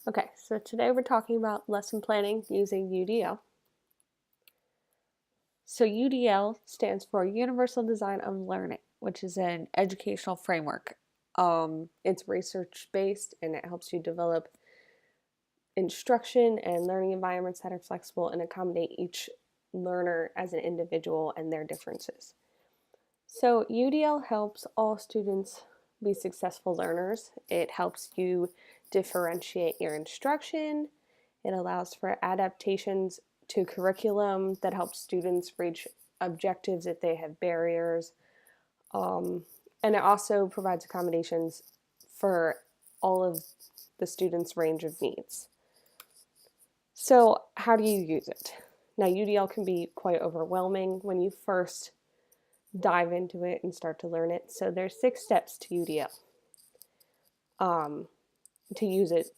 Okay, so today we're talking about lesson planning using UDL. So UDL stands for Universal Design of Learning, which is an educational framework. It's research-based and it helps you develop instruction and learning environments that are flexible and accommodate each learner as an individual and their differences. So UDL helps all students be successful learners. It helps you differentiate your instruction. It allows for adaptations to curriculum that helps students reach objectives if they have barriers. And it also provides accommodations for all of the students' range of needs. So how do you use it? Now, UDL can be quite overwhelming when you first dive into it and start to learn it. So there's 6 steps to UDL to use it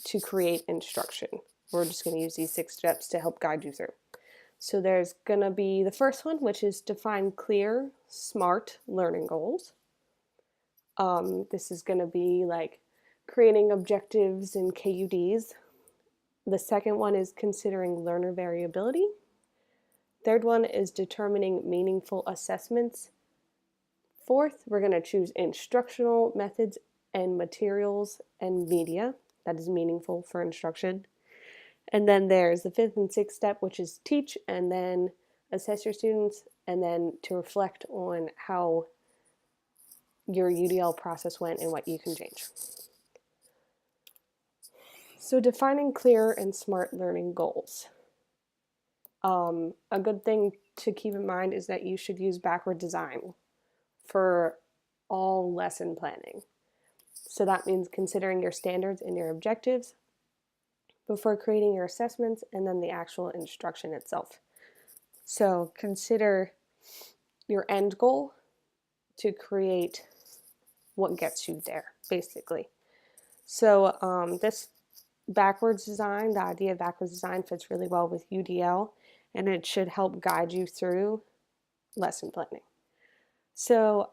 to create instruction. We're just going to use these 6 steps to help guide you through. So there's going to be the first one, which is define clear, smart learning goals. This is going to be like creating objectives and KUDs. The second one is considering learner variability. Third one is determining meaningful assessments. Fourth, we're going to choose instructional methods and materials and media that is meaningful for instruction. And then there's the 5th and 6th step, which is teach and then assess your students and then to reflect on how your UDL process went and what you can change. So defining clear and smart learning goals. A good thing to keep in mind is that you should use backward design for all lesson planning. So that means considering your standards and your objectives before creating your assessments and then the actual instruction itself. So consider your end goal to create what gets you there, basically. So this backwards design, the idea of backwards design fits really well with UDL, and it should help guide you through lesson planning. So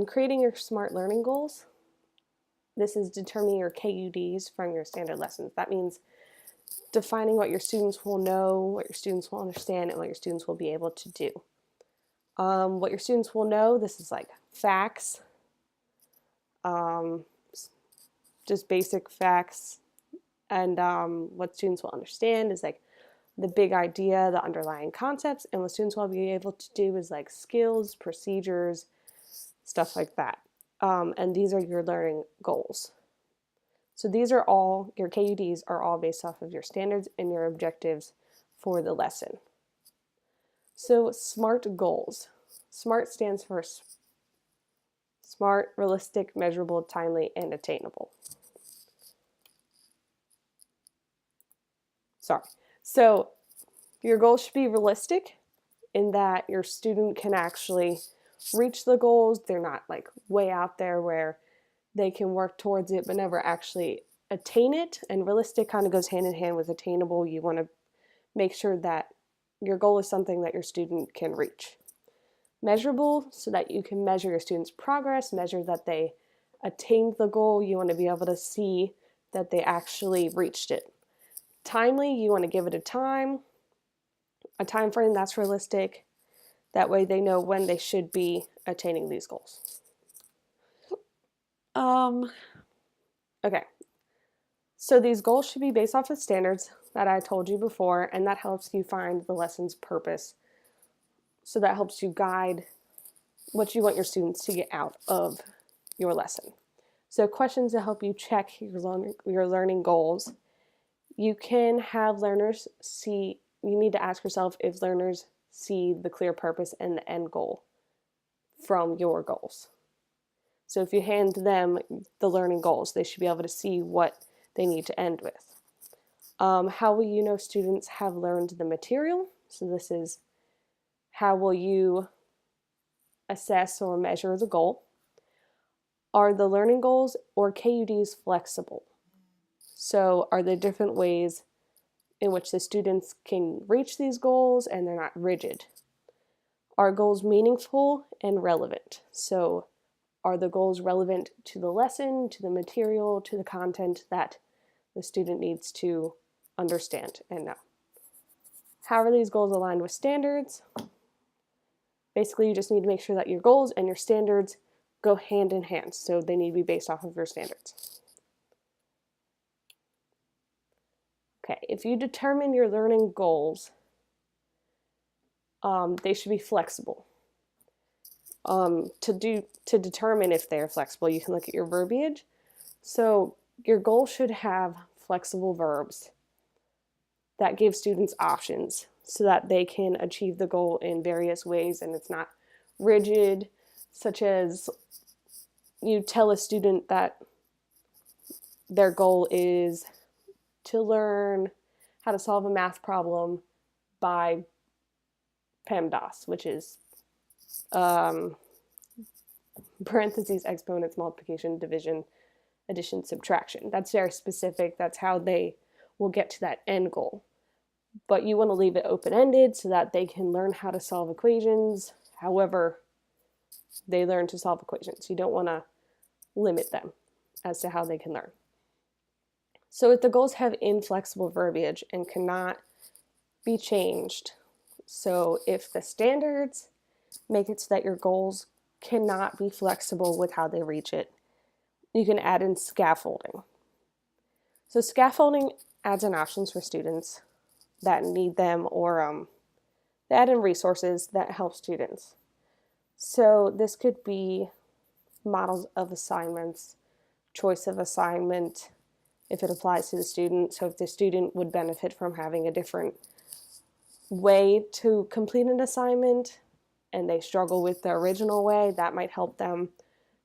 creating your SMART learning goals. This is determining your KUDs from your standard lessons. That means defining what your students will know, what your students will understand, and what your students will be able to do. What your students will know, this is like facts, just basic facts, and what students will understand is like the big idea, the underlying concepts, and what students will be able to do is like skills, procedures, stuff like that. And these are your learning goals. So these are all, your KUDs are all based off of your standards and your objectives for the lesson. So SMART goals. SMART stands for smart, realistic, measurable, timely, and attainable. So your goals should be realistic in that your student can actually reach the goals. They're not like way out there where they can work towards it but never actually attain it. And realistic kind of goes hand in hand with attainable. You want to make sure that your goal is something that your student can reach. Measurable, so that you can measure your students' progress, measure that they attained the goal. You want to be able to see that they actually reached it. Timely, you want to give it a time frame that's realistic. That way they know when they should be attaining these goals. Okay, so these goals should be based off of standards that I told you before, and that helps you find the lesson's purpose. So that helps you guide what you want your students to get out of your lesson. So questions to help you check your learning goals. You can have learners see, you need to ask yourself if learners see the clear purpose and the end goal from your goals. So if you hand them the learning goals, they should be able to see what they need to end with. How will you know students have learned the material? So this is how will you assess or measure the goal? Are the learning goals or KUDs flexible? So are there different ways in which the students can reach these goals and they're not rigid? Are goals meaningful and relevant? So are the goals relevant to the lesson, to the material, to the content that the student needs to understand and know. How are these goals aligned with standards? Basically, you just need to make sure that your goals and your standards go hand in hand. So they need to be based off of your standards. Okay, if you determine your learning goals, they should be flexible. To determine if they're flexible, you can look at your verbiage. So your goal should have flexible verbs that give students options so that they can achieve the goal in various ways, and it's not rigid, such as you tell a student that their goal is to learn how to solve a math problem by PEMDAS, which is parentheses, exponents, multiplication, division, addition, subtraction. That's very specific. That's how they will get to that end goal. But you want to leave it open-ended so that they can learn how to solve equations however they learn to solve equations. You don't want to limit them as to how they can learn. So if the goals have inflexible verbiage and cannot be changed, so if the standards make it so that your goals cannot be flexible with how they reach it, you can add in scaffolding. So scaffolding adds in options for students that need them, or they add in resources that help students. So this could be models of assignments, choice of assignment, if it applies to the student. So if the student would benefit from having a different way to complete an assignment and they struggle with the original way, that might help them.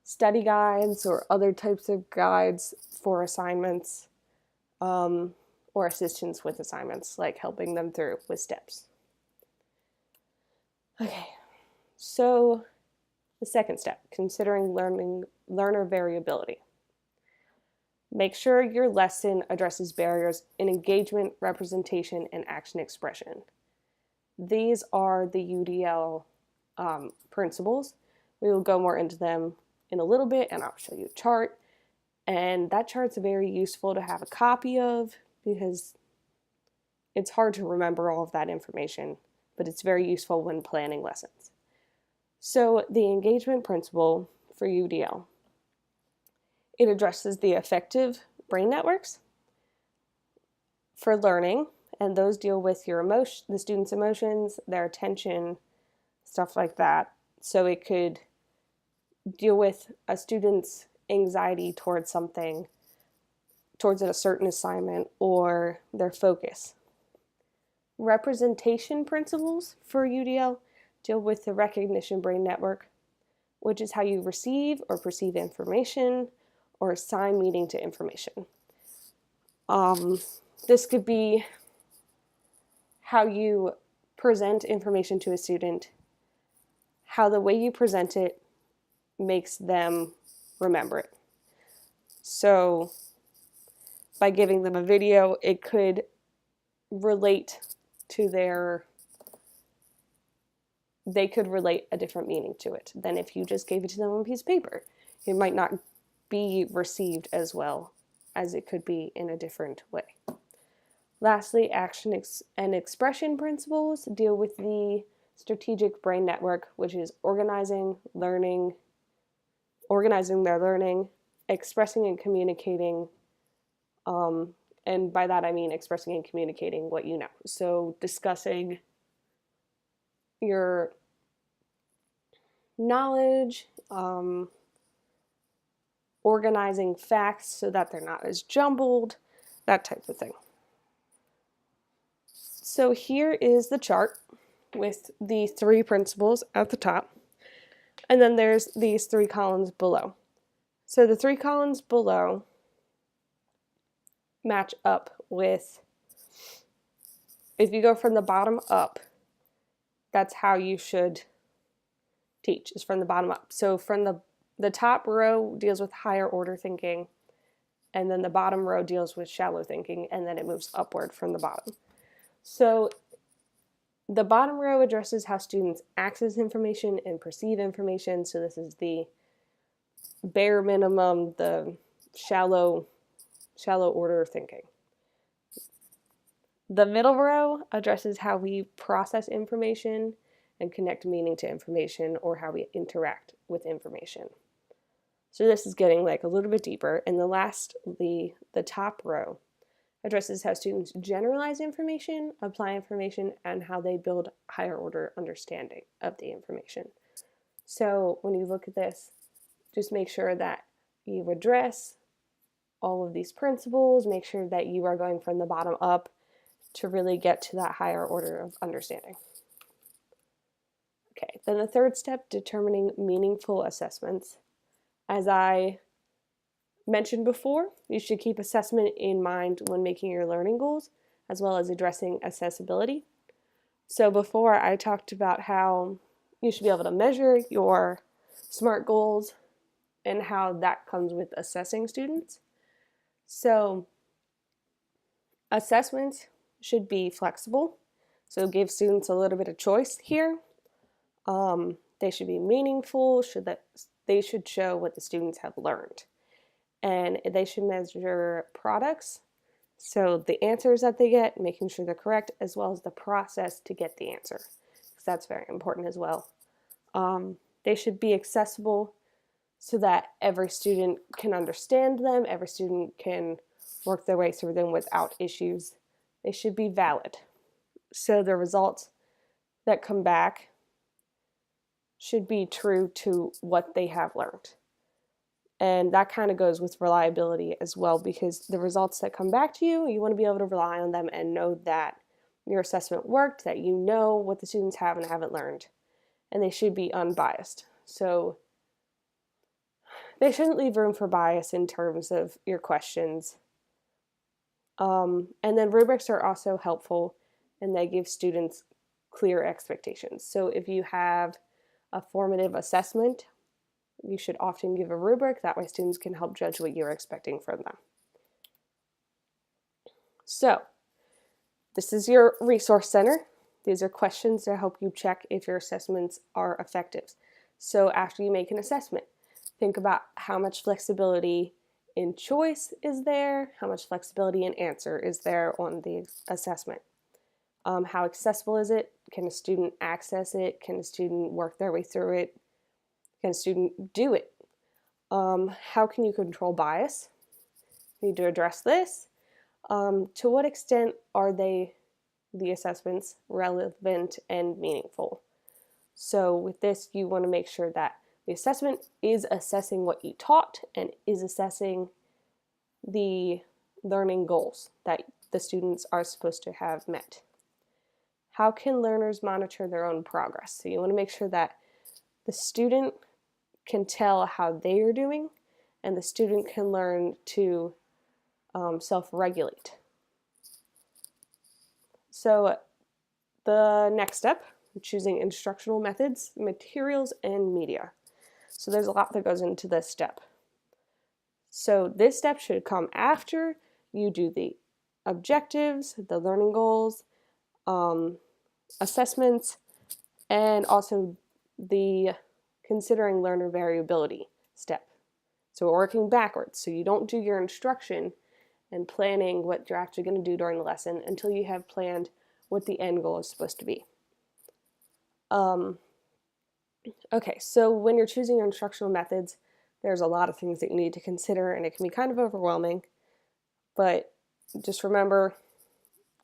Study guides or other types of guides for assignments, or assistance with assignments, like helping them through with steps. Okay, so the second step, considering learner variability. Make sure your lesson addresses barriers in engagement, representation, and action expression. These are the UDL principles. We will go more into them in a little bit, and I'll show you a chart. And that chart's very useful to have a copy of because it's hard to remember all of that information, but it's very useful when planning lessons. So the engagement principle for UDL, it addresses the affective brain networks for learning, and those deal with the student's emotions, their attention, stuff like that. So it could deal with a student's anxiety towards something, towards a certain assignment, or their focus. Representation principles for UDL deal with the recognition brain network, which is how you receive or perceive information or assign meaning to information. This could be how you present information to a student, how the way you present it makes them remember it. So by giving them a video, it could relate to they could relate a different meaning to it than if you just gave it to them on a piece of paper. It might not be received as well as it could be in a different way. Lastly, action and expression principles deal with the strategic brain network, which is organizing their learning, expressing and communicating, and by that I mean expressing and communicating what you know. So discussing your knowledge, organizing facts so that they're not as jumbled, that type of thing. So here is the chart with the three principles at the top, and then there's these three columns below. So the three columns below match up with, if you go from the bottom up, that's how you should teach, is from the bottom up. So from the top row deals with higher order thinking, and then the bottom row deals with shallow thinking, and then it moves upward from the bottom. So the bottom row addresses how students access information and perceive information. So this is the bare minimum, the shallow shallow order thinking. The middle row addresses how we process information and connect meaning to information, or how we interact with information. So this is getting like a little bit deeper. And the top row addresses how students generalize information, apply information, and how they build higher order understanding of the information. So when you look at this, just make sure that you address all of these principles, make sure that you are going from the bottom up to really get to that higher order of understanding. Okay, then the third step, determining meaningful assessments. As I mentioned before, you should keep assessment in mind when making your learning goals, as well as addressing accessibility. So before, I talked about how you should be able to measure your SMART goals and how that comes with assessing students. So assessments should be flexible, so give students a little bit of choice here. They should be meaningful, they should show what the students have learned. And they should measure products, so the answers that they get, making sure they're correct, as well as the process to get the answer, because that's very important as well. They should be accessible so that every student can understand them, every student can work their way through them without issues. They should be valid, so the results that come back should be true to what they have learned. And that kind of goes with reliability as well, because the results that come back to you, you want to be able to rely on them and know that your assessment worked, that you know what the students have and haven't learned. And they should be unbiased. So they shouldn't leave room for bias in terms of your questions. And then rubrics are also helpful, and they give students clear expectations. So if you have a formative assessment, you should often give a rubric. That way students can help judge what you're expecting from them. So this is your resource center. These are questions to help you check if your assessments are effective. So after you make an assessment, think about how much flexibility in choice is there, how much flexibility in answer is there on the assessment. How accessible is it? Can a student access it? Can a student work their way through it? Can a student do it? How can you control bias? You need to address this. To what extent are the assessments relevant and meaningful? So with this, you want to make sure that the assessment is assessing what you taught and is assessing the learning goals that the students are supposed to have met. How can learners monitor their own progress? So you want to make sure that the student can tell how they are doing, and the student can learn to self-regulate. So the next step, choosing instructional methods, materials, and media. So there's a lot that goes into this step. So this step should come after you do the objectives, the learning goals, assessments, and also the considering learner variability step. So we're working backwards. So you don't do your instruction and planning what you're actually going to do during the lesson until you have planned what the end goal is supposed to be. Okay, so when you're choosing your instructional methods, there's a lot of things that you need to consider, and it can be kind of overwhelming. But just remember,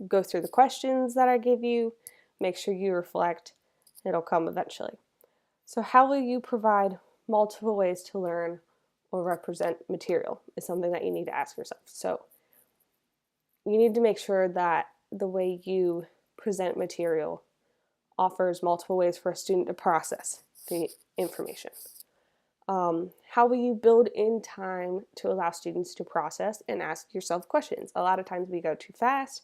go through the questions that I give you, make sure you reflect, it'll come eventually. So how will you provide multiple ways to learn or represent material is something that you need to ask yourself. So you need to make sure that the way you present material offers multiple ways for a student to process the information. How will you build in time to allow students to process and ask yourself questions? A lot of times we go too fast.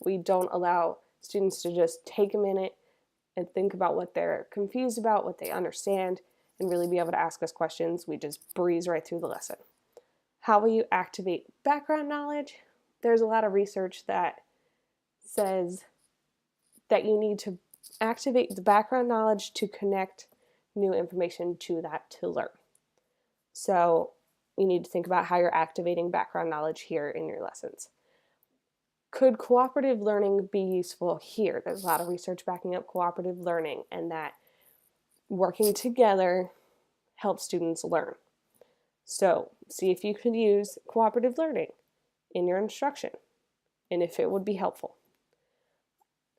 We don't allow students to just take a minute and think about what they're confused about, what they understand, and really be able to ask us questions. We just breeze right through the lesson. How will you activate background knowledge? There's a lot of research that says that you need to activate the background knowledge to connect new information to that to learn. So you need to think about how you're activating background knowledge here in your lessons. Could cooperative learning be useful here? There's a lot of research backing up cooperative learning and that working together helps students learn. So see if you could use cooperative learning in your instruction and if it would be helpful.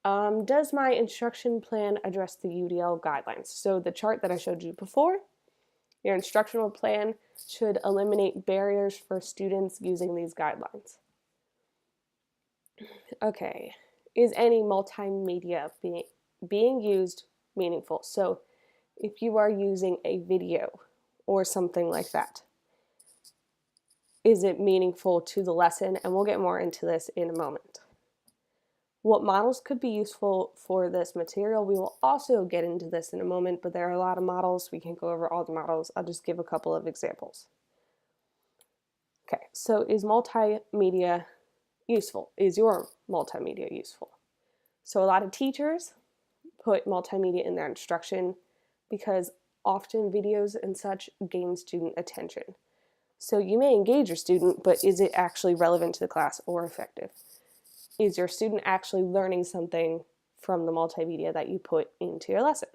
Does my instruction plan address the UDL guidelines? So the chart that I showed you before, your instructional plan should eliminate barriers for students using these guidelines. Okay, is any multimedia being used meaningful? So if you are using a video or something like that, is it meaningful to the lesson? And we'll get more into this in a moment. What models could be useful for this material? We will also get into this in a moment, but there are a lot of models. We can't go over all the models. I'll just give a couple of examples. Okay, so is multimedia useful? Is your multimedia useful? So a lot of teachers put multimedia in their instruction because often videos and such gain student attention. So you may engage your student, but is it actually relevant to the class or effective? Is your student actually learning something from the multimedia that you put into your lesson?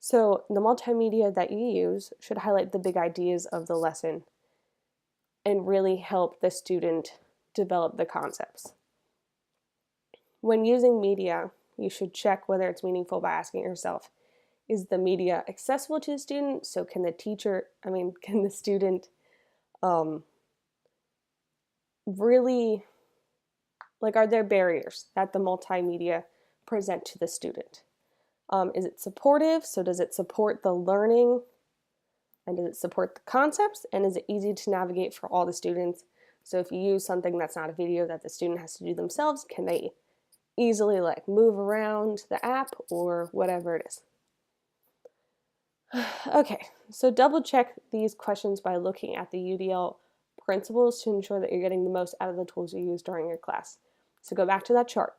So the multimedia that you use should highlight the big ideas of the lesson and really help the student develop the concepts. When using media, you should check whether it's meaningful by asking yourself, is the media accessible to the student? So can the student really, are there barriers that the multimedia present to the student? Is it supportive? So does it support the learning? And does it support the concepts? And is it easy to navigate for all the students? So if you use something that's not a video that the student has to do themselves, can they easily move around the app or whatever it is? Okay, so double check these questions by looking at the UDL principles to ensure that you're getting the most out of the tools you use during your class. So go back to that chart.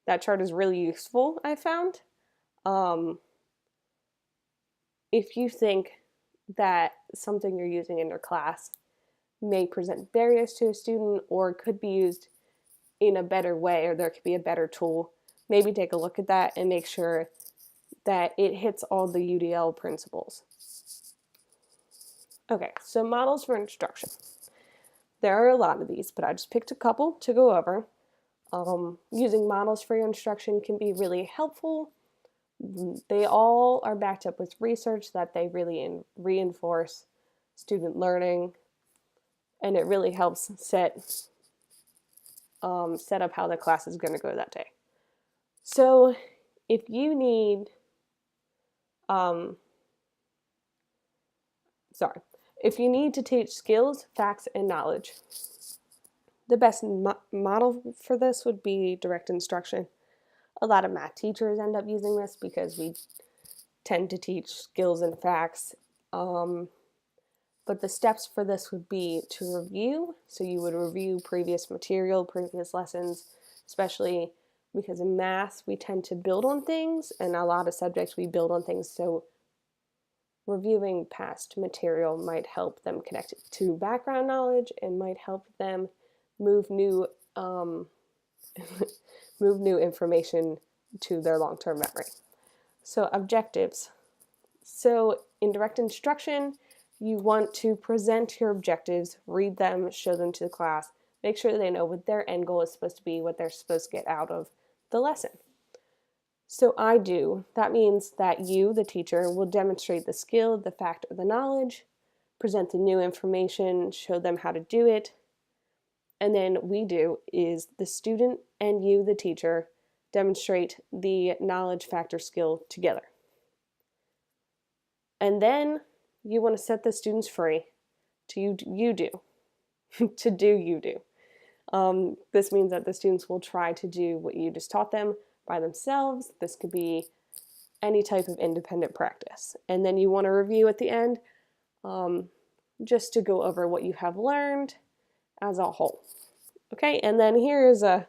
That chart is really useful, I found. If you think that something you're using in your class may present barriers to a student or could be used in a better way, or there could be a better tool, maybe take a look at that and make sure that it hits all the UDL principles. Okay, so models for instruction. There are a lot of these, but I just picked a couple to go over. Using models for your instruction can be really helpful. They all are backed up with research that they really reinforce student learning, and it really helps set up how the class is going to go that day. So if you need, if you need to teach skills, facts, and knowledge, the best model for this would be direct instruction. A lot of math teachers end up using this because we tend to teach skills and facts. But the steps for this would be to review. So you would review previous material, previous lessons, especially because in math we tend to build on things, and a lot of subjects we build on things. So reviewing past material might help them connect to background knowledge and might help them move new information to their long-term memory. So objectives. So in direct instruction, you want to present your objectives, read them, show them to the class, make sure they know what their end goal is supposed to be, what they're supposed to get out of the lesson. So that means that you, the teacher, will demonstrate the skill, the fact, or the knowledge, present the new information, show them how to do it. And then is the student and you, the teacher, demonstrate the knowledge, fact, or skill together. And then you want to set the students free to to do you do. This means that the students will try to do what you just taught them by themselves. This could be any type of independent practice. And then you want to review at the end just to go over what you have learned as a whole. Okay, and then here is a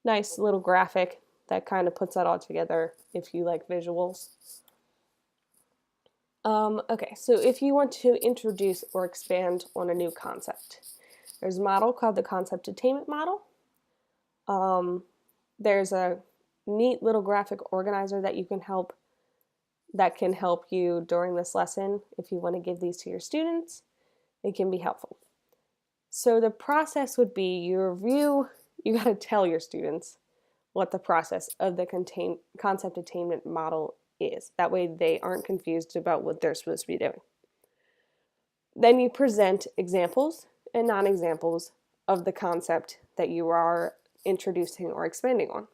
nice little graphic that kind of puts that all together if you like visuals. Okay, so if you want to introduce or expand on a new concept, there's a model called the concept attainment model. There's a neat little graphic organizer that can help you during this lesson. If you want to give these to your students, it can be helpful. So the process would be you got to tell your students what the process of the concept attainment model is. That way they aren't confused about what they're supposed to be doing. Then you present examples and non-examples of the concept that you are introducing or expanding on.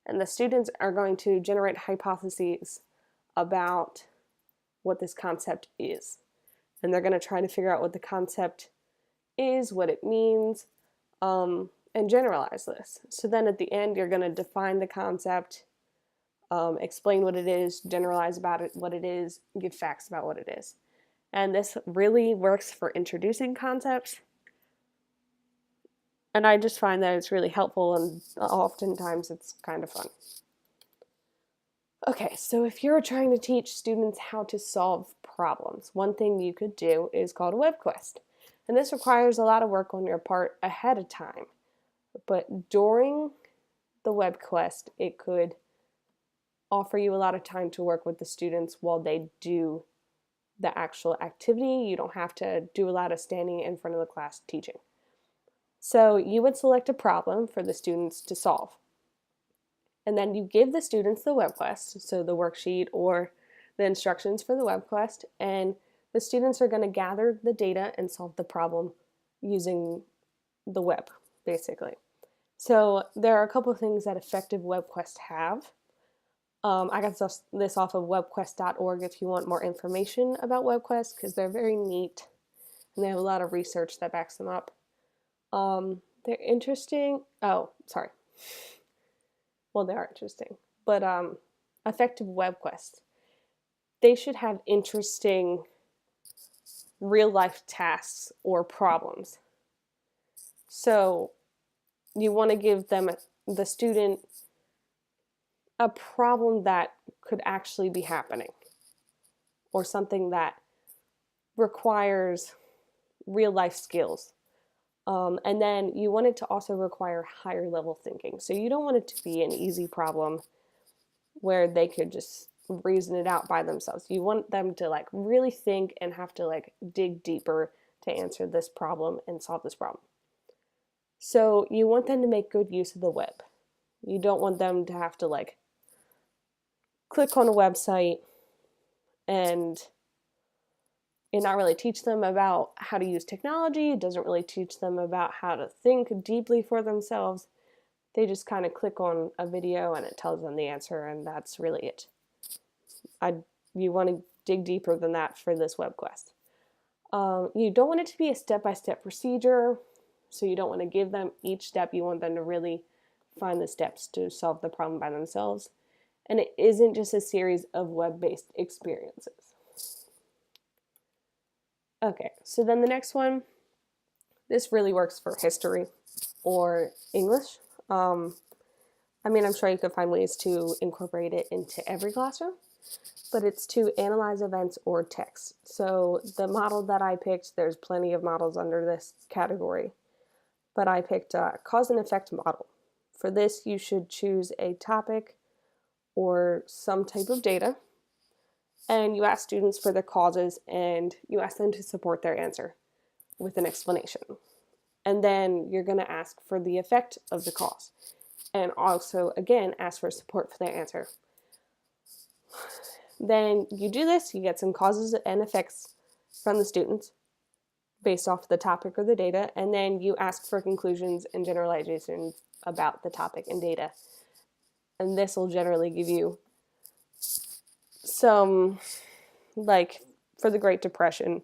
And the students are going to generate hypotheses about what this concept is. And they're going to try to figure out what the concept is, what it means, and generalize this. So then at the end, you're going to define the concept, explain what it is, generalize about it, what it is, give facts about what it is. And this really works for introducing concepts. And I just find that it's really helpful, and oftentimes it's kind of fun. Okay, so if you're trying to teach students how to solve problems, one thing you could do is called a web quest. And this requires a lot of work on your part ahead of time. But during the web quest, it could offer you a lot of time to work with the students while they do the actual activity. You don't have to do a lot of standing in front of the class teaching. So you would select a problem for the students to solve. And then you give the students the web quest, so the worksheet or the instructions for the web quest, and the students are going to gather the data and solve the problem using the web, basically. So there are a couple of things that effective web quests have. I got this off of webquest.org if you want more information about web quests, because they're very neat and they have a lot of research that backs them up. They're interesting. Oh, sorry. Well, they are interesting, but effective web quests, they should have interesting real-life tasks or problems. So you want to give them, the student, a problem that could actually be happening, or something that requires real-life skills. And then you want it to also require higher level thinking. So you don't want it to be an easy problem where they could just reason it out by themselves. You want them to like really think and have to like dig deeper to answer this problem and solve this problem. So you want them to make good use of the web. You don't want them to have to like click on a website and not really teach them about how to use technology. It doesn't really teach them about how to think deeply for themselves. They just kind of click on a video and it tells them the answer, and that's really it. You want to dig deeper than that for this web quest. You don't want it to be a step-by-step procedure, so you don't want to give them each step. You want them to really find the steps to solve the problem by themselves. And it isn't just a series of web-based experiences. Okay, so then the next one, this really works for history or English. I'm sure you could find ways to incorporate it into every classroom, but it's to analyze events or text. So the model that I picked, there's plenty of models under this category, but I picked a cause and effect model. For this, you should choose a topic or some type of data, and you ask students for the causes, and you ask them to support their answer with an explanation. And then you're going to ask for the effect of the cause, and also, again, ask for support for their answer. Then you do this, you get some causes and effects from the students based off the topic or the data, and then you ask for conclusions and generalizations about the topic and data. And this will generally give you some, like for the Great Depression,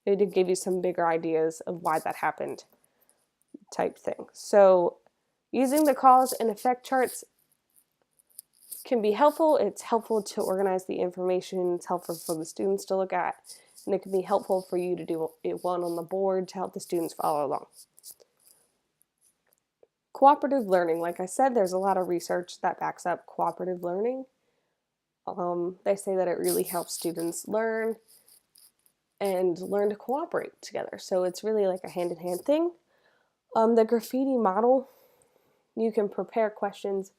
it'll give you some bigger ideas of why that happened type thing. So using the cause and effect charts can be helpful. It's helpful to organize the information. It's helpful for the students to look at. And it can be helpful for you to do one on the board to help the students follow along. Cooperative learning. Like I said, there's a lot of research that backs up cooperative learning. They say that it really helps students learn and learn to cooperate together. So it's really like a hand-in-hand thing. The graffiti model, you can prepare questions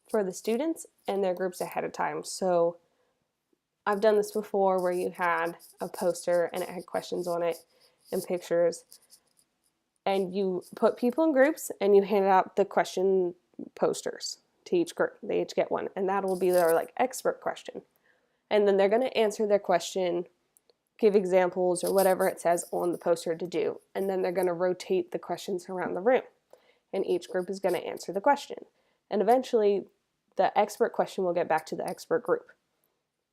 for the students and their groups ahead of time. So I've done this before where you had a poster and it had questions on it and pictures, and you put people in groups and you hand out the question posters to each group. They each get one, and that will be their like expert question. And then they're going to answer their question, give examples or whatever it says on the poster to do, and then they're going to rotate the questions around the room, and each group is going to answer the question. And eventually the expert question will get back to the expert group,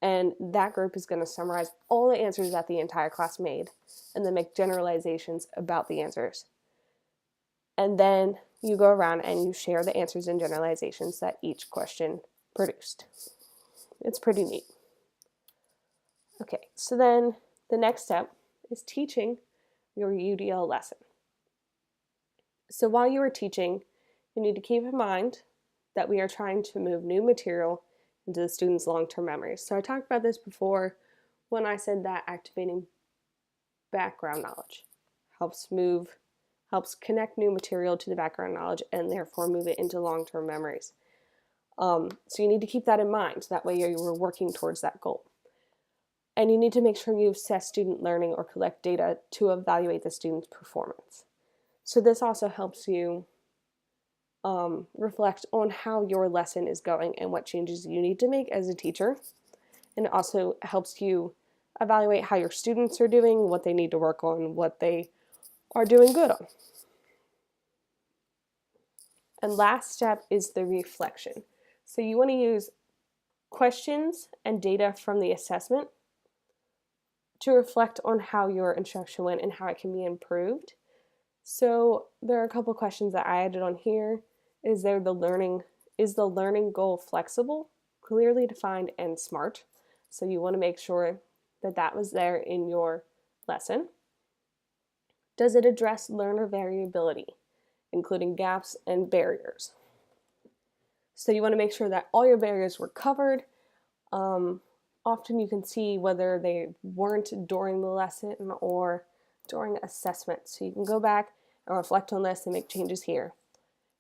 and that group is going to summarize all the answers that the entire class made and then make generalizations about the answers. And then you go around and you share the answers and generalizations that each question produced. It's pretty neat. Okay, so then the next step is teaching your UDL lesson. So while you are teaching, you need to keep in mind that we are trying to move new material into the students' long-term memories. So I talked about this before when I said that activating background knowledge helps connect new material to the background knowledge and therefore move it into long-term memories. So you need to keep that in mind. That way you're working towards that goal. And you need to make sure you assess student learning or collect data to evaluate the student's performance. So this also helps you reflect on how your lesson is going and what changes you need to make as a teacher. And it also helps you evaluate how your students are doing, what they need to work on, what they are doing good on. And last step is the reflection. So you want to use questions and data from the assessment to reflect on how your instruction went and how it can be improved. So there are a couple questions that I added on here. Is the learning goal flexible, clearly defined, and SMART? So you want to make sure that that was there in your lesson. Does it address learner variability, including gaps and barriers? So you want to make sure that all your barriers were covered. Often you can see whether they weren't during the lesson or during assessment. So you can go back and reflect on this and make changes here.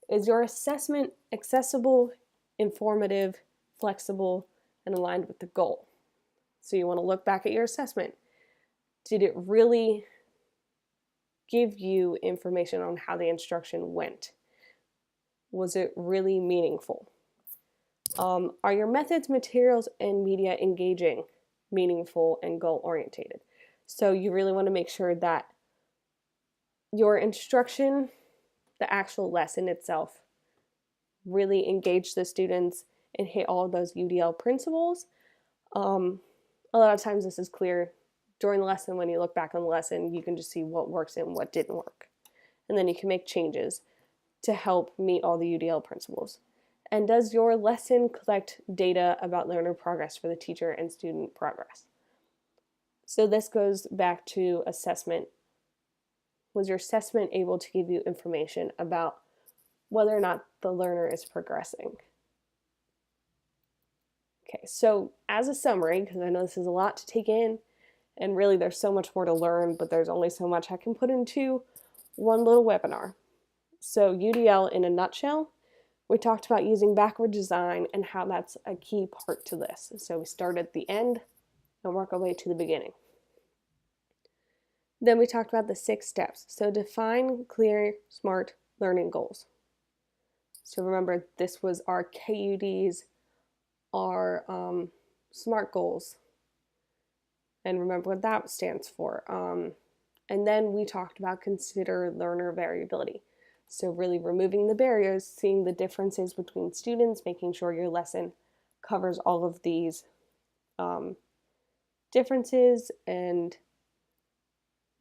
Is your assessment accessible, informative, flexible, and aligned with the goal? So you want to look back at your assessment. Did it really give you information on how the instruction went? Was it really meaningful? Are your methods, materials, and media engaging, meaningful, and goal-orientated? So you really want to make sure that your instruction, the actual lesson itself, really engage the students and hit all of those UDL principles. A lot of times this is clear during the lesson. When you look back on the lesson, you can just see what works and what didn't work. And then you can make changes to help meet all the UDL principles. And does your lesson collect data about learner progress for the teacher and student progress? So this goes back to assessment. Was your assessment able to give you information about whether or not the learner is progressing? Okay, so as a summary, because I know this is a lot to take in, and really there's so much more to learn, but there's only so much I can put into one little webinar. So UDL in a nutshell, we talked about using backward design and how that's a key part to this. So we start at the end and work our way to the beginning. Then we talked about the 6 steps. So define clear, SMART learning goals. So remember, this was our KUDs, our SMART goals. And remember what that stands for. And then we talked about consider learner variability. So really removing the barriers, seeing the differences between students, making sure your lesson covers all of these differences and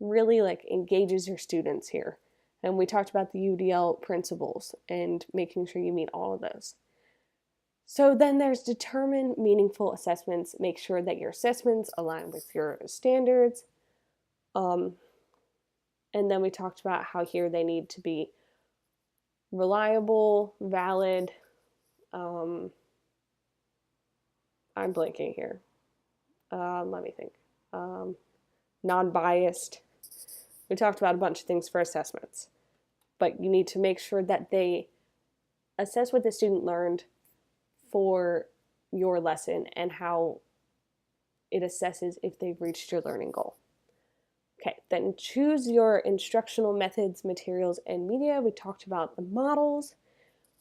really like engages your students here. And we talked about the UDL principles and making sure you meet all of those. So then there's determine meaningful assessments. Make sure that your assessments align with your standards. And then we talked about how here they need to be reliable, valid, I'm blanking here. Let me think. Non-biased. We talked about a bunch of things for assessments, but you need to make sure that they assess what the student learned for your lesson and how it assesses if they've reached your learning goal. Okay, then choose your instructional methods, materials, and media. We talked about the models.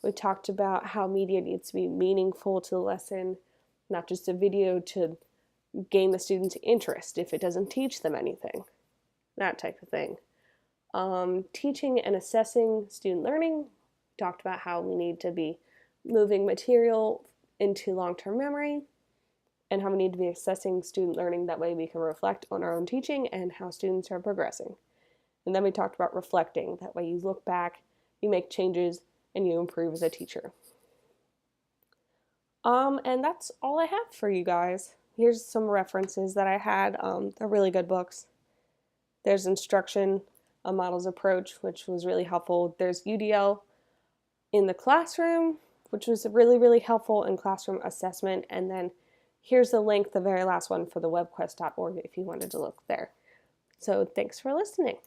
We talked about how media needs to be meaningful to the lesson, not just a video to gain the student's interest if it doesn't teach them anything, that type of thing. Teaching and assessing student learning. We talked about how we need to be moving material into long-term memory and how we need to be assessing student learning. That way we can reflect on our own teaching and how students are progressing. And then we talked about reflecting. That way you look back, you make changes, and you improve as a teacher. And that's all I have for you guys. Here's some references that I had. They're really good books. There's Instruction, A Model's Approach, which was really helpful. There's UDL in the Classroom, which was really, really helpful in classroom assessment. And then here's the link, the very last one, for the webquest.org if you wanted to look there. So thanks for listening.